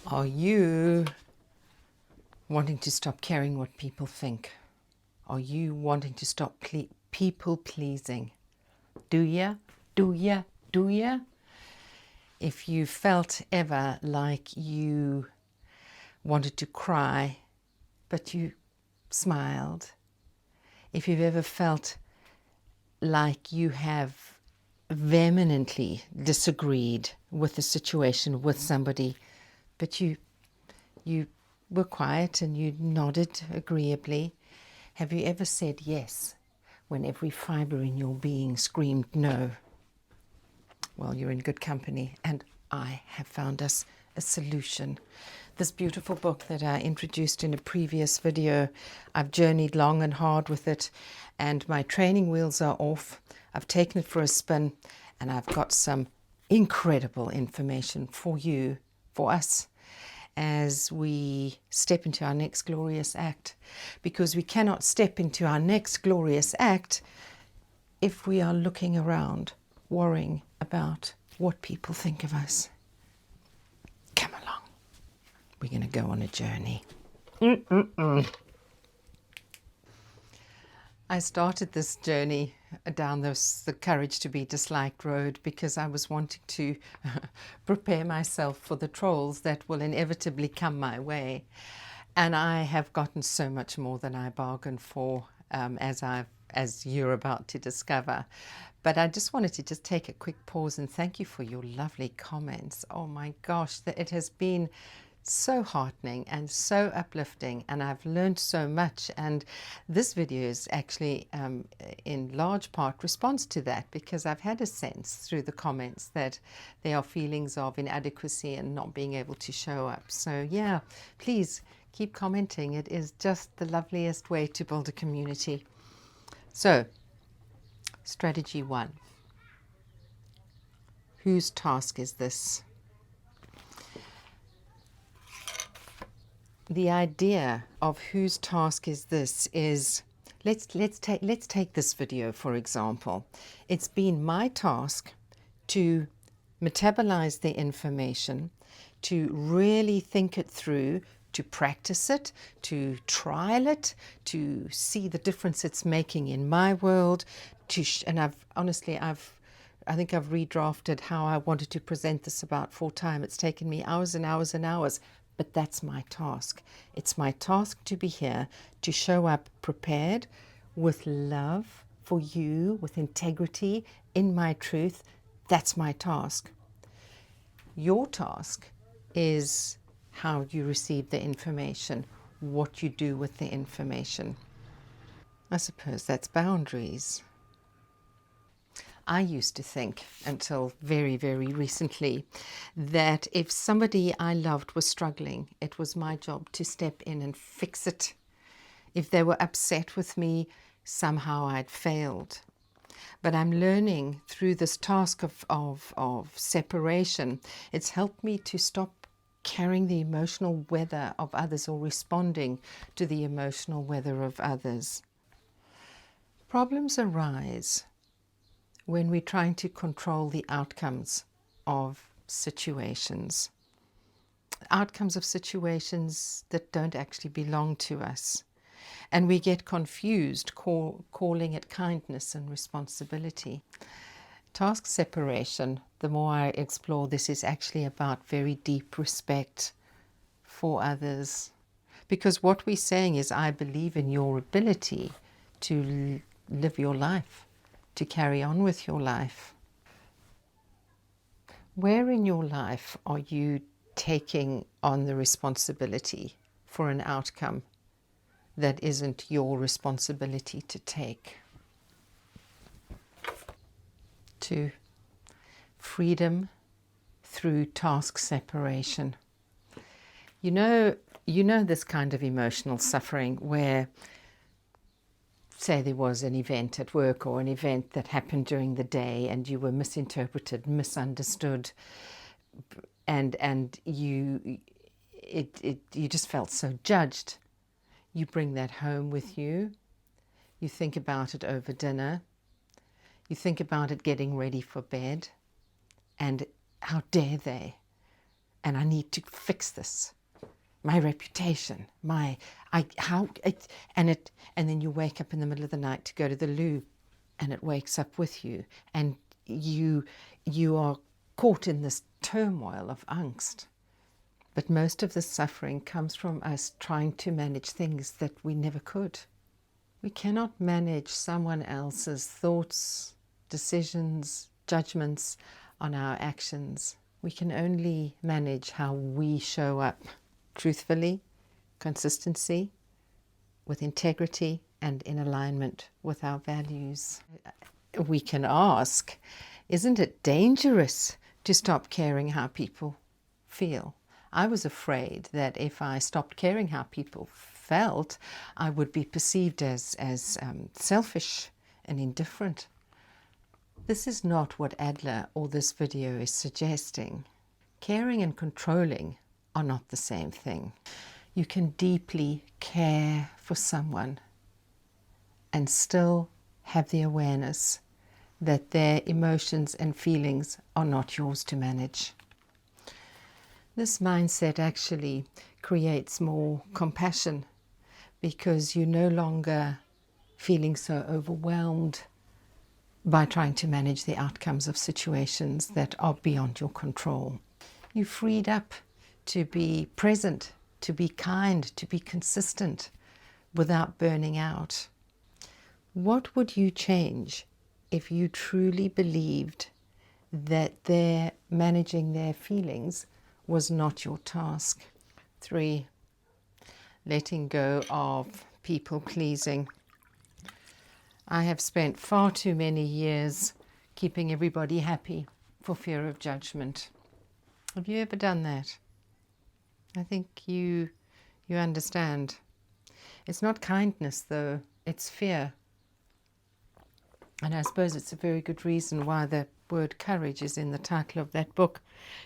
Are you wanting to stop caring what people think? Are you wanting to stop people pleasing? Do ya? Do ya? Do ya? If you felt ever like you wanted to cry, but you smiled. If you've ever felt like you have vehemently disagreed with the situation, with somebody, but you were quiet and you nodded agreeably. Have you ever said yes when every fibre in your being screamed no? Well, you're in good company, and I have found us a solution. This beautiful book that I introduced in a previous video, I've journeyed long and hard with it, and my training wheels are off. I've taken it for a spin, and I've got some incredible information for you, for us, as we step into our next glorious act. Because we cannot step into our next glorious act if we are looking around, worrying about what people think of us. Come along. We're going to go on a journey. I started this journey down the Courage to be Disliked road because I was wanting to prepare myself for the trolls that will inevitably come my way. And I have gotten so much more than I bargained for, as you're about to discover. But I just wanted to take a quick pause and thank you for your lovely comments. Oh my gosh, it has been so heartening and so uplifting, and I've learned so much, and this video is actually in large part response to that, because I've had a sense through the comments that there are feelings of inadequacy and not being able to show up. So yeah, please keep commenting. It is just the loveliest way to build a community. So strategy 1. Whose task is this? The idea of whose task is this is, let's take this video for example. It's been my task to metabolize the information, to really think it through, to practice it, to trial it, to see the difference it's making in my world, and I think I've redrafted how I wanted to present this about 4 times. It's taken me hours and hours and hours. But that's my task. It's my task to be here, to show up prepared, with love for you, with integrity, in my truth. That's my task. Your task is how you receive the information, what you do with the information. I suppose that's boundaries. I used to think, until very, very recently, that if somebody I loved was struggling, it was my job to step in and fix it. If they were upset with me, somehow I'd failed. But I'm learning through this task of separation, it's helped me to stop carrying the emotional weather of others or responding to the emotional weather of others. Problems arise when we're trying to control the outcomes of situations. Outcomes of situations that don't actually belong to us. And we get confused calling it kindness and responsibility. Task separation, the more I explore this, is actually about very deep respect for others. Because what we're saying is, I believe in your ability to live your life, to carry on with your life. Where in your life are you taking on the responsibility for an outcome that isn't your responsibility to take? 2. Freedom through task separation. You know this kind of emotional suffering where, say there was an event at work or an event that happened during the day and you were misinterpreted, misunderstood, and you just felt so judged. You bring that home with you. You think about it over dinner. You think about it getting ready for bed. And how dare they? and I need to fix this. My reputation, and then you wake up in the middle of the night to go to the loo, and it wakes up with you, and you are caught in this turmoil of angst. But most of the suffering comes from us trying to manage things that we never could. We cannot manage someone else's thoughts, decisions, judgments on our actions. We can only manage how we show up truthfully, consistency, with integrity, and in alignment with our values. We can ask, isn't it dangerous to stop caring how people feel? I was afraid that if I stopped caring how people felt, I would be perceived as selfish and indifferent. This is not what Adler or this video is suggesting. Caring and controlling are not the same thing. You can deeply care for someone and still have the awareness that their emotions and feelings are not yours to manage. This mindset actually creates more compassion because you're no longer feeling so overwhelmed by trying to manage the outcomes of situations that are beyond your control. You're freed up to be present, to be kind, to be consistent without burning out. What would you change if you truly believed that managing their feelings was not your task? 3, letting go of people-pleasing. I have spent far too many years keeping everybody happy for fear of judgment. Have you ever done that? I think you understand. It's not kindness, though. It's fear. And I suppose it's a very good reason why the word courage is in the title of that book.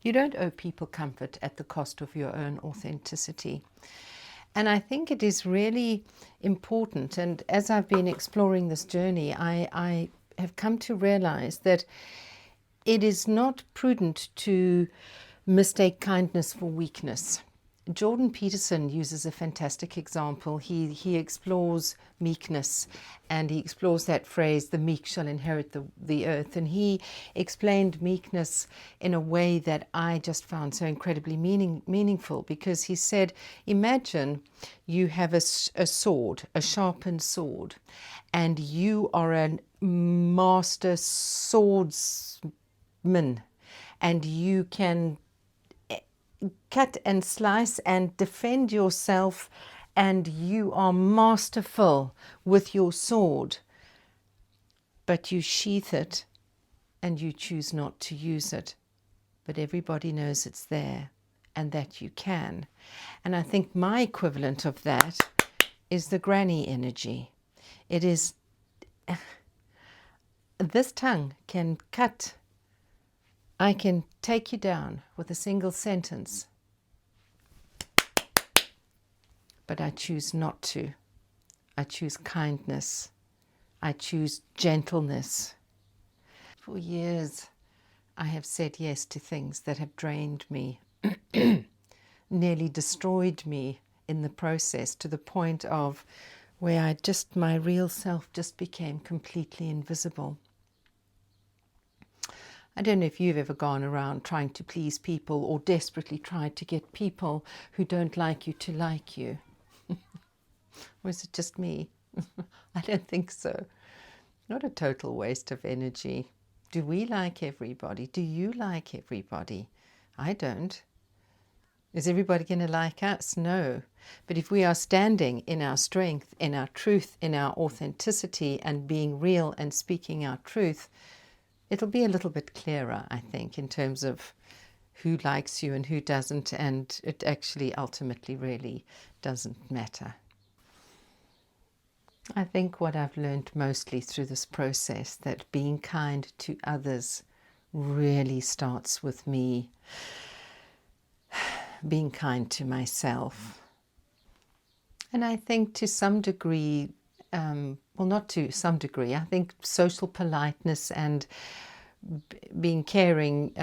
You don't owe people comfort at the cost of your own authenticity. And I think it is really important, and as I've been exploring this journey, I have come to realize that it is not prudent to mistake kindness for weakness. Jordan Peterson uses a fantastic example. He explores meekness, and he explores that phrase, the meek shall inherit the earth. And he explained meekness in a way that I just found so incredibly meaningful, because he said, imagine you have a sword, a sharpened sword, and you are a master swordsman, and you can cut and slice and defend yourself, and you are masterful with your sword, but you sheath it and you choose not to use it. But everybody knows it's there and that you can. And I think my equivalent of that is the granny energy. It is, this tongue can cut. I can take you down with a single sentence, but I choose not to. I choose kindness. I choose gentleness. For years, I have said yes to things that have drained me, nearly destroyed me in the process, to the point of where my real self just became completely invisible. I don't know if you've ever gone around trying to please people or desperately tried to get people who don't like you to like you. Or is it just me? I don't think so. Not a total waste of energy. Do we like everybody? Do you like everybody? I don't. Is everybody going to like us? No. But if we are standing in our strength, in our truth, in our authenticity, and being real and speaking our truth, it'll be a little bit clearer, I think, in terms of who likes you and who doesn't, and it actually ultimately really doesn't matter. I think what I've learned mostly through this process, that being kind to others really starts with me being kind to myself. And I think to some degree, well, not to some degree, I think social politeness and being caring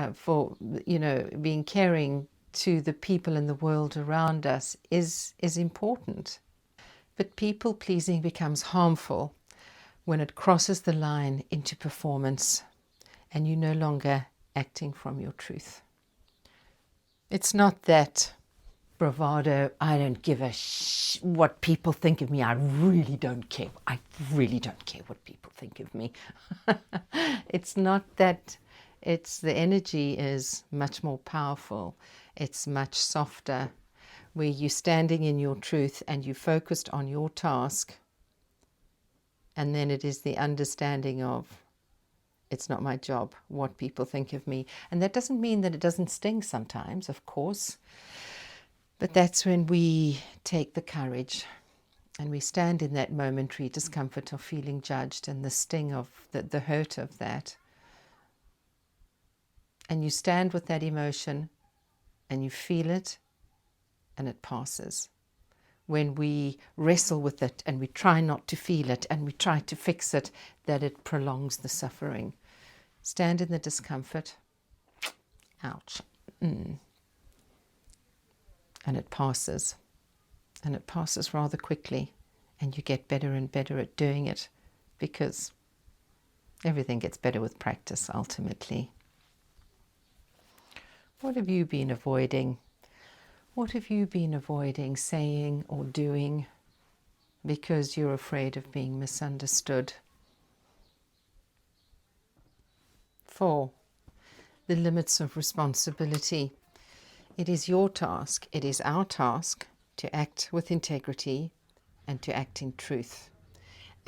being caring to the people in the world around us is important. But people pleasing becomes harmful when it crosses the line into performance and you're no longer acting from your truth. It's not that bravado, I don't give a what people think of me. I really don't care. I really don't care what people think of me. It's not that. It's the energy is much more powerful. It's much softer, where you're standing in your truth and you focused on your task. And then it is the understanding of, it's not my job what people think of me. And that doesn't mean that it doesn't sting sometimes, of course. But that's when we take the courage and we stand in that momentary discomfort of feeling judged and the sting of the hurt of that. And you stand with that emotion and you feel it and it passes. When we wrestle with it and we try not to feel it and we try to fix it, that it prolongs the suffering. Stand in the discomfort. Ouch. And it passes. And it passes rather quickly. And you get better and better at doing it, because everything gets better with practice ultimately. What have you been avoiding? What have you been avoiding saying or doing because you're afraid of being misunderstood? 4. The limits of responsibility. It is your task, it is our task to act with integrity and to act in truth.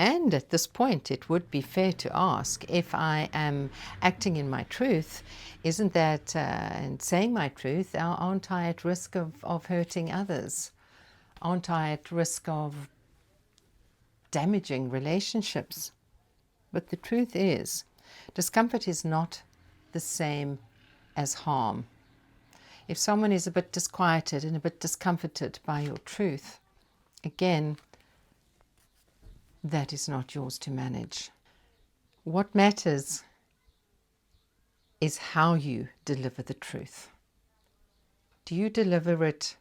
And at this point, it would be fair to ask, if I am acting in my truth, isn't that, and saying my truth, aren't I at risk of hurting others? Aren't I at risk of damaging relationships? But the truth is, discomfort is not the same as harm. If someone is a bit disquieted and a bit discomforted by your truth, again, that is not yours to manage. What matters is how you deliver the truth. Do you deliver it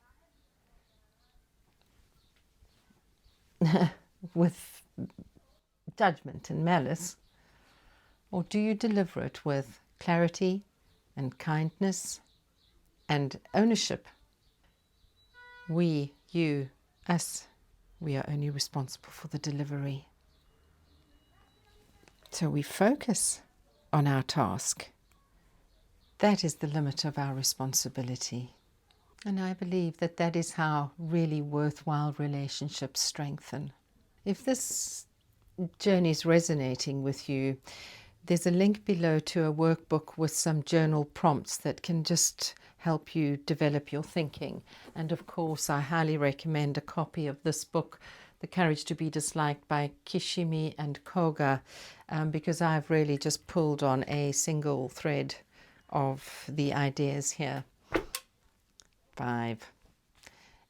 with judgment and malice, or do you deliver it with clarity and kindness and ownership? We, you, us, we are only responsible for the delivery. So we focus on our task. That is the limit of our responsibility. And I believe that that is how really worthwhile relationships strengthen. If this journey is resonating with you, there's a link below to a workbook with some journal prompts that can just help you develop your thinking. And of course, I highly recommend a copy of this book, The Courage to Be Disliked by Kishimi and Koga, because I've really just pulled on a single thread of the ideas here. 5.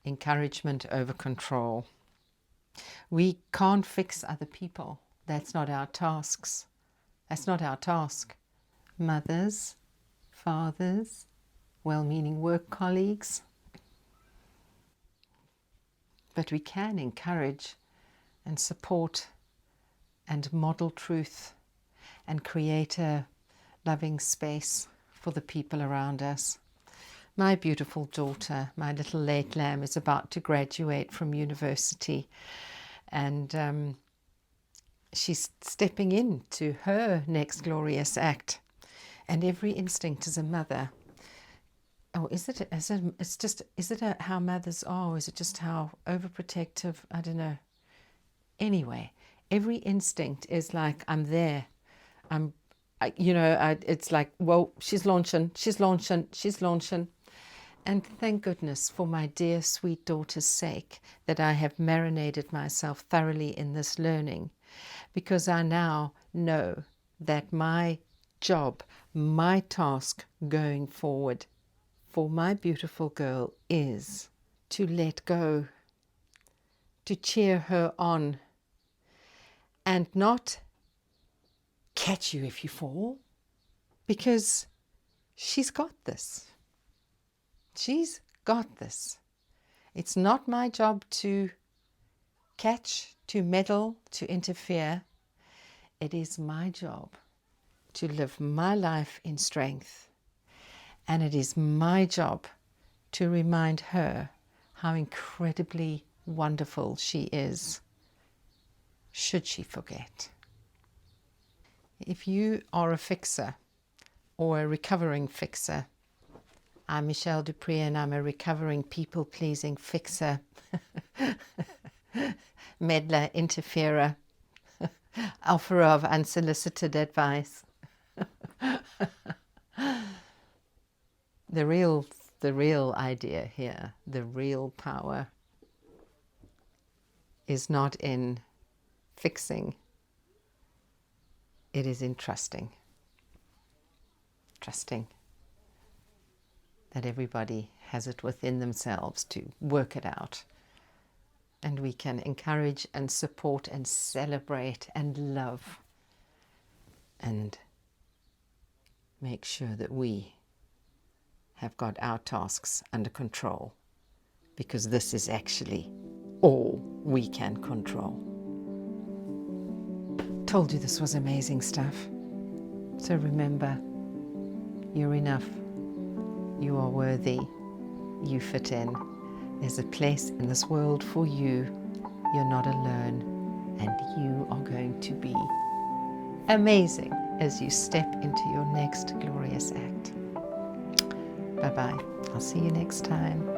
Encouragement over control. We can't fix other people. That's not our tasks. That's not our task. Mothers, fathers, well-meaning work colleagues. But we can encourage and support and model truth and create a loving space for the people around us. My beautiful daughter, my little late lamb, is about to graduate from university, and she's stepping into her next glorious act. And every instinct as a mother, is it how mothers are, or is it just how overprotective? I don't know. Anyway, every instinct is like, I'm there. It's like, well, she's launching. And thank goodness for my dear sweet daughter's sake that I have marinated myself thoroughly in this learning, because I now know that my job, my task going forward for my beautiful girl is to let go, to cheer her on, and not catch you if you fall, because she's got this. She's got this. It's not my job to catch, to meddle, to interfere. It is my job to live my life in strength. And it is my job to remind her how incredibly wonderful she is, should she forget. If you are a fixer or a recovering fixer, I'm Michelle Dupree and I'm a recovering people-pleasing fixer, meddler, interferer, offerer of unsolicited advice. The real idea here, the real power, is not in fixing. It is in trusting. Trusting that everybody has it within themselves to work it out. And we can encourage and support and celebrate and love and make sure that we have got our tasks under control, because this is actually all we can control. Told you this was amazing stuff. So remember, you're enough. You are worthy. You fit in. There's a place in this world for you. You're not alone. And you are going to be amazing as you step into your next glorious act. Bye-bye. I'll see you next time.